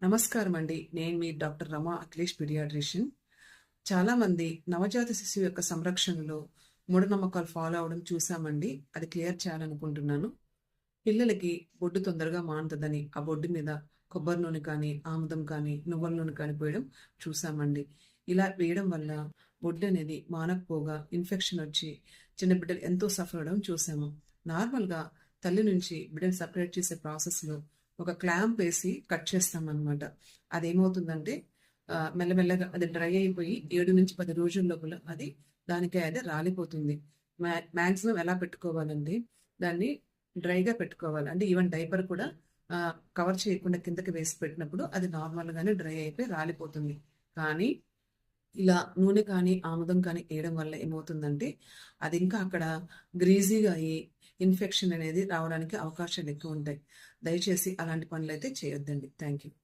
నమస్కారం అండి. నేను మీ డాక్టర్ రమా అఖిలేష్ పీడియాట్రిషియన్. చాలామంది నవజాత శిశువు యొక్క సంరక్షణలో మూఢనమ్మకాలు ఫాలో అవడం చూసామండి. అది క్లియర్ చేయాలనుకుంటున్నాను. పిల్లలకి బొడ్డు తొందరగా మానుతుందని ఆ బొడ్డు మీద కొబ్బరి నూనె కానీ, ఆముదం కానీ, నువ్వుల నూనె కానీ పోయడం చూసామండి. ఇలా వేయడం వల్ల బొడ్డు అనేది మానకపోగా ఇన్ఫెక్షన్ వచ్చి చిన్న బిడ్డలు ఎంతో సఫర్ అవ్వడం చూసాము. నార్మల్గా తల్లి నుంచి బిడ్డను సపరేట్ చేసే ప్రాసెస్లో ఒక క్లాంప్ వేసి కట్ చేస్తామన్నమాట. అదేమవుతుందంటే మెల్లమెల్లగా అది డ్రై అయిపోయి 7 నుంచి 10 రోజుల లోపల అది రాలిపోతుంది. మ్యాక్సిమం ఎలా పెట్టుకోవాలండి, దాన్ని డ్రైగా పెట్టుకోవాలి. అంటే ఈవెన్ డైపర్ కూడా కవర్ చేయకుండా కిందకి వేసి పెట్టినప్పుడు అది నార్మల్గానే డ్రై అయిపోయి రాలిపోతుంది. కానీ ఇలా నూనె కానీ, ఆముదం కానీ వేయడం వల్ల ఏమవుతుందంటే అది ఇంకా అక్కడ గ్రీజీగా అయ్యి ఇన్ఫెక్షన్ అనేది రావడానికి అవకాశాలు ఎక్కువ ఉంటాయి. దయచేసి అలాంటి పనులైతే చేయొద్దండి. Thank you.